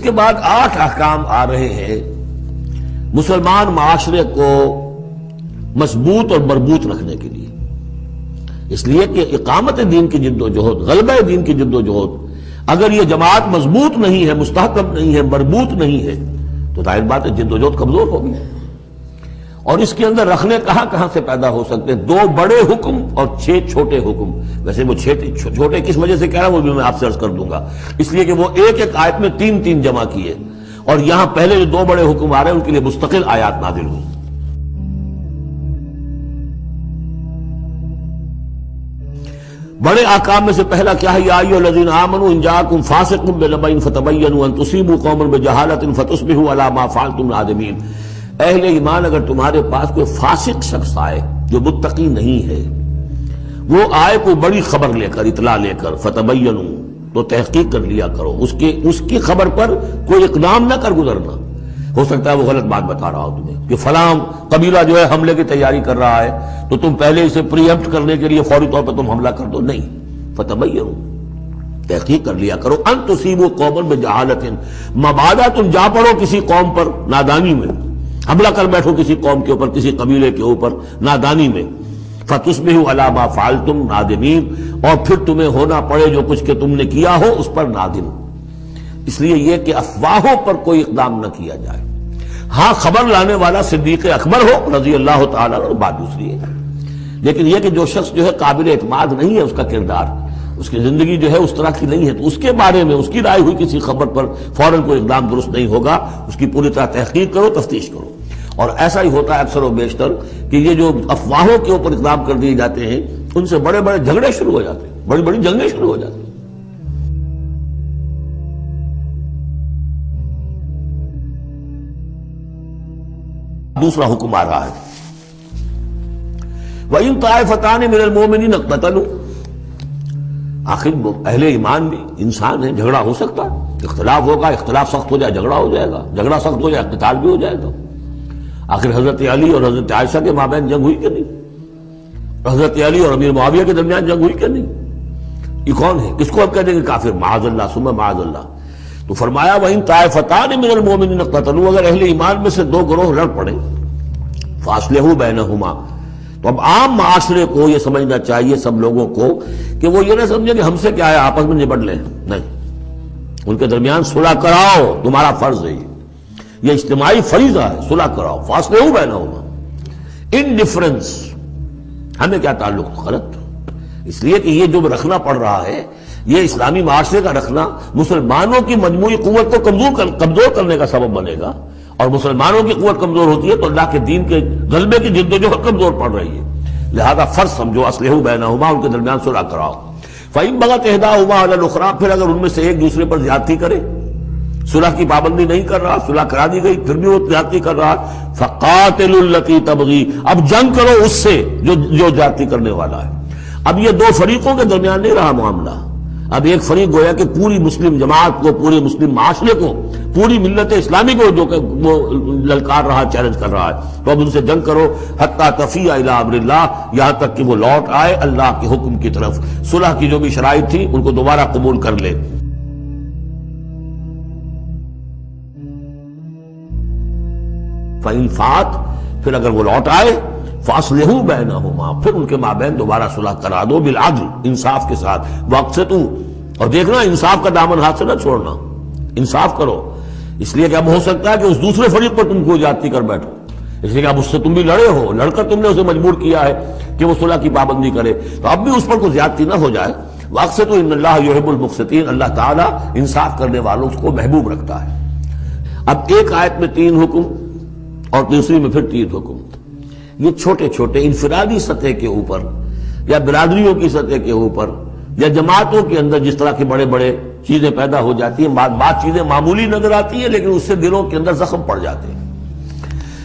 کے بعد 8 احکام آ رہے ہیں مسلمان معاشرے کو مضبوط اور مربوط رکھنے کے لیے، اس لیے کہ اقامت دین کی جد و جہد، غلبہ دین کی جد و جہد، اگر یہ جماعت مضبوط نہیں ہے، مستحکم نہیں ہے، مربوط نہیں ہے تو ظاہر بات ہے جد و جہد کمزور ہوگی۔ اور اس کے اندر رکھنے کہاں سے پیدا ہو سکتے ہیں؟ 2 بڑے حکم اور 6 چھوٹے حکم۔ ویسے وہ چھوٹے کس وجہ سے کہہ رہا ہوں وہ بھی میں آپ سے عرض کر دوں گا، اس لیے کہ وہ ایک آیت میں 3 جمع کیے، اور یہاں پہلے جو 2 بڑے حکم آ رہے ہیں ان کے لیے مستقل آیات نازل ہوئی۔ بڑے احکام میں سے پہلا کیا ہے؟ یا ایھا الذین آمنوا ان جاءکم فاسق بنبأ فتبینوا ان تصیبوا قوما بجہالۃ فتصبحوا علی ما فعلتم نادمین۔ اہل ایمان، اگر تمہارے پاس کوئی فاسق شخص آئے جو متقی نہیں ہے، وہ آئے کوئی بڑی خبر لے کر، اطلاع لے کر، فتبینوا تو تحقیق کر لیا کرو، اس کی خبر پر کوئی اقدام نہ کر گزرنا۔ ہو سکتا ہے وہ غلط بات بتا رہا ہو تمہیں کہ فلاں قبیلہ جو ہے حملے کی تیاری کر رہا ہے تو تم پہلے اسے پری ایمپٹ کرنے کے لیے فوری طور پر تم حملہ کر دو، نہیں، فتبینوا تحقیق کر لیا کرو، ان تصیبوا قوما بجہالۃ، مبادا تم جا پڑو کسی قوم پر نادانی میں، حملہ کر بیٹھو کسی قوم کے اوپر، کسی قبیلے کے اوپر نادانی میں، فتصبحوا علی ما فعلتم نادمین، اور پھر تمہیں ہونا پڑے جو کچھ کہ تم نے کیا ہو اس پر نادم۔ اس لیے یہ کہ افواہوں پر کوئی اقدام نہ کیا جائے۔ ہاں خبر لانے والا صدیق اکبر ہو رضی اللہ تعالیٰ عنہ، بات دوسری ہے، لیکن یہ کہ جو شخص جو ہے قابل اعتماد نہیں ہے، اس کا کردار، اس کی زندگی جو ہے اس طرح کی نہیں ہے، تو اس کے بارے میں اس کی رائے ہوئی کسی خبر پر فوراً کوئی اقدام درست نہیں ہوگا، اس کی پوری طرح تحقیق کرو، تفتیش کرو۔ اور ایسا ہی ہوتا ہے اکثر و بیشتر کہ یہ جو افواہوں کے اوپر اقدام کر دیے جاتے ہیں ان سے بڑے بڑے جھگڑے شروع ہو جاتے ہیں، بڑی بڑی جنگیں شروع ہو جاتی ہیں۔ دوسرا حکم آ رہا ہے وَإِن طَائِفَتَانِ مِنَ الْمُؤْمِنِينَ اقْتَتَلُوا، آخر اہل ایمان بھی انسان ہے، جھگڑا ہو سکتا ہے، اختلاف ہوگا، اختلاف سخت ہو جائے جھگڑا ہو جائے گا، جھگڑا سخت ہو جائے قتال بھی ہو جائے گا۔ آخر حضرت علی اور حضرت عائشہ کے مابین جنگ ہوئی کہ نہیں؟ حضرت علی اور امیر معاویہ کے درمیان جنگ ہوئی کہ نہیں؟ یہ کون ہے؟ کس کو اب کہہ دیں گے کافر؟ معاذ اللہ ثم معاذ اللہ۔ تو فرمایا وَإِن طَائِفَتَانِ مِنَ الْمُؤْمِنِينَ اقْتَتَلُوا، اگر اہل ایمان میں سے 2 گروہ لڑ پڑے، فَأَصْلِحُوا بَيْنَهُمَا، تو اب عام معاشرے کو یہ سمجھنا چاہیے، سب لوگوں کو، کہ وہ یہ نہ سمجھے کہ ہم سے کیا ہے، آپس میں نپٹ لیں، نہیں، ان کے درمیان صلح کراؤ، تمہارا فرض ہے، یہ اجتماعی فریضہ ہے، صلح کراؤ، فَأَصْلِحُوا بَيْنَهُمَا۔ انڈیفرنس ہمیں کیا تعلق؟ غلط، اس لیے کہ یہ جو رکھنا پڑ رہا ہے یہ اسلامی معاشرے کا رکھنا مسلمانوں کی مجموعی قوت کو کمزور کرنے کا سبب بنے گا، اور مسلمانوں کی قوت کمزور ہوتی ہے تو اللہ کے دین کے غلبے کی جد و جہد کمزور پڑ رہی ہے، لہذا فرض سمجھو اصلحوا بینہما، ان کے درمیان صلح کراؤ۔ فإن بغت إحداہما علی الأخری، پھر اگر ان میں سے ایک دوسرے پر زیادتی کرے، صلح کی پابندی نہیں کر رہا، صلح کرا دی گئی پھر بھی وہ زیادتی کر رہا، فقاتلوا التی تبغی، اب جنگ کرو اس سے جو زیادتی کرنے والا ہے۔ اب یہ 2 فریقوں کے درمیان نہیں رہا معاملہ، اب ایک فریق گویا کہ پوری مسلم جماعت کو، پورے مسلم معاشرے کو، پوری ملت اسلامی کو جو کہ وہ للکار رہا، چیلنج کر رہا ہے، تو اب ان سے جنگ کرو، حتی تفیء الی امر اللہ، یہاں تک کہ وہ لوٹ آئے اللہ کے حکم کی طرف، صلح کی جو بھی شرائط تھی ان کو دوبارہ قبول کر لے۔ فإن فات، پھر اگر وہ لوٹ آئے، فاصلحوا بینہما، پھر ان کے مابین دوبارہ صلح کرا دو، بالعدل، انصاف کے ساتھ، واقسطوا، اور دیکھنا انصاف کا دامن ہاتھ سے نہ چھوڑنا، انصاف کرو، اس لیے کہ اب ہو سکتا ہے کہ اس دوسرے فریق پر تم کو زیادتی کر بیٹھو، اس لیے کہ اب اس سے تم بھی لڑے ہو، لڑ کر تم نے اسے مجبور کیا ہے کہ وہ صلح کی پابندی کرے، تو اب بھی اس پر کوئی زیادتی نہ ہو جائے۔ واقسطوا ان اللہ یحب المقسطین، اللہ تعالیٰ انصاف کرنے والوں کو محبوب رکھتا ہے۔ اب ایک آیت میں 3 حکم اور دوسری میں پھر 3 حکم، یہ چھوٹے چھوٹے انفرادی سطح کے اوپر یا برادریوں کی سطح کے اوپر یا جماعتوں کے اندر جس طرح کے بڑے بڑے چیزیں پیدا ہو جاتی ہیں، بعض چیزیں معمولی نظر آتی ہیں لیکن اس سے دلوں کے اندر زخم پڑ جاتے ہیں۔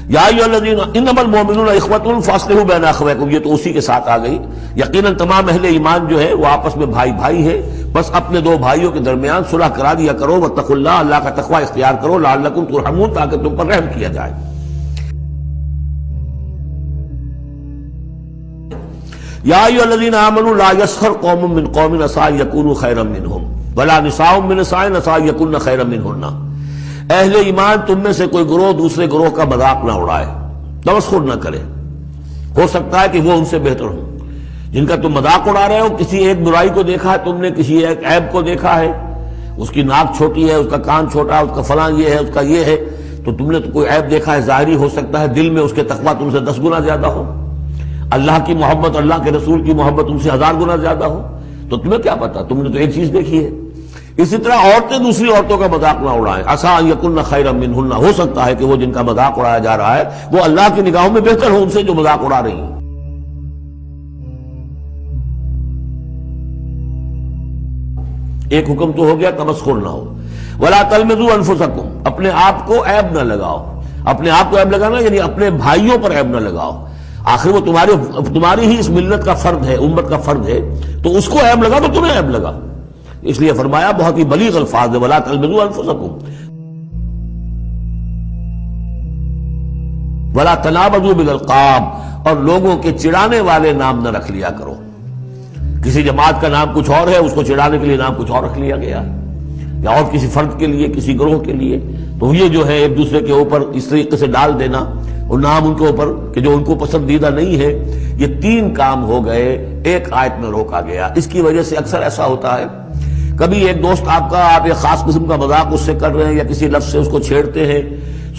یا ایھا الذین انما المؤمنون اخوۃ فاصلحوا بین اخویکم، یہ تو اسی کے ساتھ آ گئی، یقیناً تمام اہل ایمان جو ہے وہ آپس میں بھائی بھائی ہے، بس اپنے 2 بھائیوں کے درمیان صلح کرا دیا کرو، واتقوا اللہ، اللہ کا تقوی اختیار کرو، لعلکم ترحمون، تاکہ تم پر رحم کیا جائے۔ یا ایھا الذین آمنوا لا یسخر قوم من قوم عسى ان یکونوا خیرا منهم ولا نساء من نساء عسى ان یکن خیرا منهن، اہل ایمان تم میں سے کوئی گروہ دوسرے گروہ کا مذاق نہ اڑائے، تمسخر نہ کرے، ہو سکتا ہے کہ وہ ان سے بہتر ہوں۔ جن کا تم مذاق اڑا رہے ہو، کسی ایک برائی کو دیکھا ہے تم نے، کسی ایک عیب کو دیکھا ہے، اس کی ناک چھوٹی ہے، اس کا کان چھوٹا ہے، اس کا فلاں یہ ہے، اس کا یہ ہے، تو تم نے تو کوئی عیب دیکھا ہے ظاہری، ہو سکتا ہے دل میں اس کے تقویٰ تم سے 10 گنا زیادہ ہو، اللہ کی محبت، اللہ کے رسول کی محبت تم سے 1000 گنا زیادہ ہو، تو تمہیں کیا پتا، تم نے تو ایک چیز دیکھی ہے۔ اسی طرح عورتیں دوسری عورتوں کا مذاق نہ اڑائیں، عسیٰ ان یکن خیرا منہن، ہو سکتا ہے کہ وہ جن کا مذاق اڑایا جا رہا ہے وہ اللہ کی نگاہوں میں بہتر ہو ان سے جو مذاق اڑا رہی ہیں۔ ایک حکم تو ہو گیا تمسخر نہ ہو۔ ولا تلمزوا انفسکم، اپنے آپ کو عیب نہ لگاؤ، اپنے آپ کو عیب لگانا یعنی اپنے بھائیوں پر عیب نہ لگاؤ، آخر وہ تمہاری ہی اس ملت کا فرد ہے، امت کا فرد ہے، تو اس کو عیب لگا تو تمہیں عیب لگا، اس لیے فرمایا بہت ہی بلیغ الفاظ ہے، ولا تلمزوا انفسکم ولا تنابزوا بالالقاب، اور لوگوں کے چڑانے والے نام نہ رکھ لیا کرو۔ کسی جماعت کا نام کچھ اور ہے، اس کو چڑھانے کے لیے نام کچھ اور رکھ لیا گیا، یا اور کسی فرد کے لیے، کسی گروہ کے لیے، تو یہ جو ہے ایک دوسرے کے اوپر اس طریقے سے ڈال دینا اور نام ان کے اوپر کہ جو ان کو پسندیدہ نہیں ہے، یہ 3 کام ہو گئے ایک آیت میں روکا گیا۔ اس کی وجہ سے اکثر ایسا ہوتا ہے، کبھی ایک دوست آپ ایک خاص قسم کا مذاق اس سے کر رہے ہیں یا کسی لفظ سے اس کو چھیڑتے ہیں،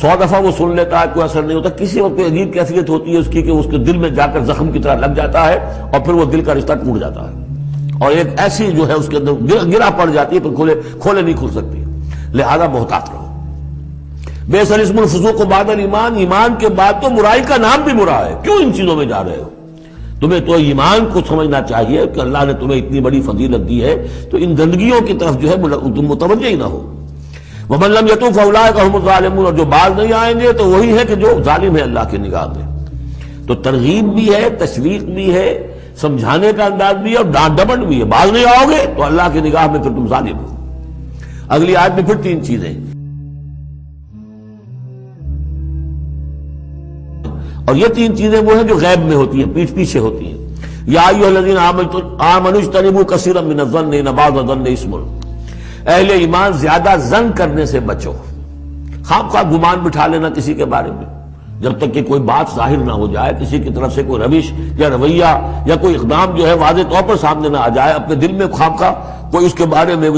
100 دفعہ وہ سن لیتا ہے، کوئی اثر نہیں ہوتا، کسی وقت کوئی عجیب کیفیت ہوتی ہے اس کی کہ اس کے دل میں جا کر زخم کی طرح لگ جاتا ہے اور پھر وہ دل کا رشتہ ٹوٹ جاتا ہے، اور ایک ایسی جو ہے اس کے اندر گرہ پڑ جاتی ہے، پھر کھولے نہیں کھل سکتی۔ لہذا محتاط رہو۔ بئس الاسم الفسوق بعد الایمان، ایمان کے بعد تو برائی کا نام بھی برا ہے، کیوں ان چیزوں میں جا رہے ہو؟ تمہیں تو ایمان کو سمجھنا چاہیے کہ اللہ نے تمہیں اتنی بڑی فضیلت دی ہے، تو ان گندگیوں کی طرف جو ہے تم متوجہ ہی نہ ہو۔ ومن لم یتوب فاولئک هم الظالمون، اور جو باز نہیں آئیں گے تو وہی ہے کہ جو ظالم ہے اللہ کی نگاہ میں۔ تو ترغیب بھی ہے، تشویق بھی ہے، سمجھانے کا انداز بھی ہے، اور ڈانٹ ڈپٹ بھی ہے۔ باز نہیں آؤ گے تو اللہ کی نگاہ میں پھر تم ظالم ہو۔ اگلی آیت میں پھر 3 چیزیں، اور یہ 3 چیزیں وہ ہیں جو غیب میں ہوتی ہیں، پیٹھ پیچھے ہوتی ہیں۔ یا ایھا الذین آمنوا اجتنبوا کثیرا من الظن ان بعض الظن اسم، اہل ایمان زیادہ ظن کرنے سے بچو، خواہ گمان بٹھا لینا کسی کے بارے میں، جب تک کہ کوئی بات ظاہر نہ ہو جائے، کسی کی طرف سے کوئی روش یا رویہ یا کوئی اقدام جو ہے واضح طور پر سامنے نہ آ جائے، اپنے دل میں خواہ کوئی اس کے بارے میں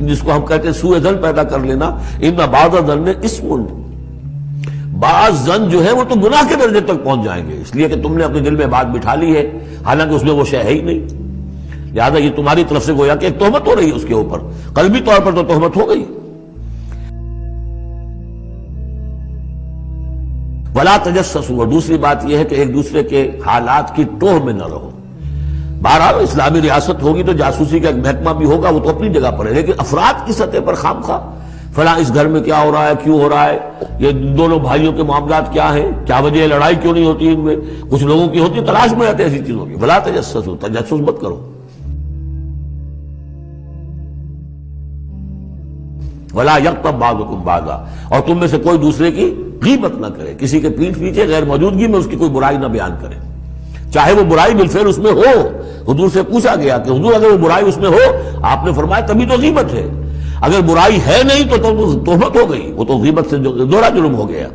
جس کو ہم کہتے ہیں سوء ظن پیدا کر لینا، ان بعض الظن اسم، بعض ظن جو ہے وہ تو گناہ کے درجے تک پہنچ جائیں گے، اس لیے کہ تم نے اپنے دل میں بات بٹھا لی ہے حالانکہ اس میں وہ شے ہے ہی نہیں، لہٰذا یہ تمہاری طرف سے گویا کہ ایک تہمت ہو رہی ہے اس کے اوپر، قلبی طور پر تو تہمت ہو گئی۔ ولا تجسسوا، اور دوسری بات یہ ہے کہ ایک دوسرے کے حالات کی ٹوہ میں نہ رہو۔ بہرحال اسلامی ریاست ہوگی تو جاسوسی کا ایک محکمہ بھی ہوگا، وہ تو اپنی جگہ پر ہے، لیکن افراد کی سطح پر خام خواہ فلاں اس گھر میں کیا ہو رہا ہے، کیوں ہو رہا ہے، یہ دونوں بھائیوں کے معاملات کیا ہیں، کیا وجہ ہے، لڑائی کیوں نہیں ہوتی ان میں، کچھ لوگوں کی ہوتی، تلاش میں آتے ایسی چیزوں کی۔ ولا تجسسوا، تجسس مت کرو۔ ولا یغتب بعضکم بعضا، اور تم میں سے کوئی دوسرے کی غیبت نہ کرے، کسی کے پیٹھ پیچھے غیر موجودگی میں اس کی کوئی برائی نہ بیان کرے، چاہے وہ برائی بالفعل اس میں ہو۔ حضور سے پوچھا گیا کہ حضور اگر وہ برائی اس میں ہو، آپ نے فرمایا تبھی تو غیبت ہے، اگر برائی ہے نہیں تو تہمت ہو گئی، وہ تو غیبت سے دوہرا جرم ہو گیا۔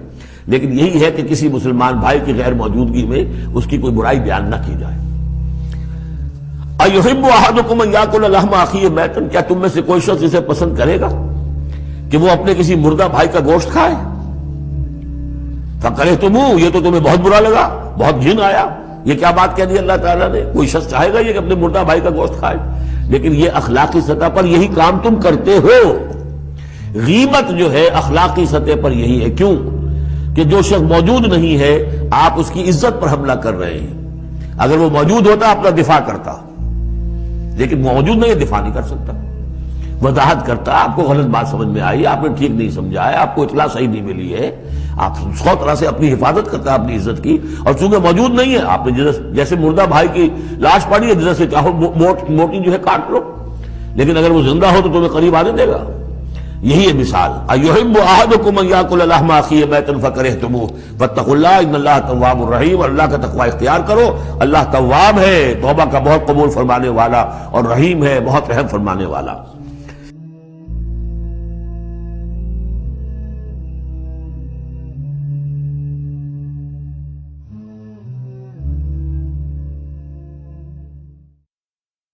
لیکن یہی ہے کہ کسی مسلمان بھائی کی غیر موجودگی میں اس کی کوئی برائی بیان نہ کی جائے۔ ایحب احدکم ان یاکل لحم اخیہ میتا، کیا تم میں سے کوئی شخص اسے پسند کرے گا کہ وہ اپنے کسی مردہ بھائی کا گوشت کھائے؟ فکرہتموہ، یہ تو تمہیں بہت برا لگا، بہت گھن آیا، یہ کیا بات کہہ دی اللہ تعالیٰ نے، کوئی شخص چاہے گا یہ کہ اپنے مردہ بھائی کا گوشت کھائے؟ لیکن یہ اخلاقی سطح پر یہی کام تم کرتے ہو۔ غیبت جو ہے اخلاقی سطح پر یہی ہے، کیوں کہ جو شخص موجود نہیں ہے آپ اس کی عزت پر حملہ کر رہے ہیں، اگر وہ موجود ہوتا اپنا دفاع کرتا، لیکن موجود نہیں ہے، دفاع نہیں کر سکتا، وضاحت کرتا، آپ کو غلط بات سمجھ میں آئی، آپ نے ٹھیک نہیں سمجھا ہے، آپ کو اطلاع صحیح نہیں ملی ہے، آپ 100 طرح سے اپنی حفاظت کرتا ہے اپنی عزت کی، اور چونکہ موجود نہیں ہے آپ نے جیسے مردہ بھائی کی لاش پڑی ہے جیسے چاہو موٹی جو ہے کاٹ لو، لیکن اگر وہ زندہ ہو تو تمہیں قریب آنے دے گا۔ یہی ہے مثال۔ ایحب احدکم ان یاکل لحم اخیہ میتا فکرہتموہ واتقوا اللہ ان اللہ تواب الرحیم، اور اللہ کا تقوی اختیار کرو، اللہ تواب ہے، توبہ کا بہت قبول فرمانے والا، اور رحیم ہے، بہت رحم فرمانے والا۔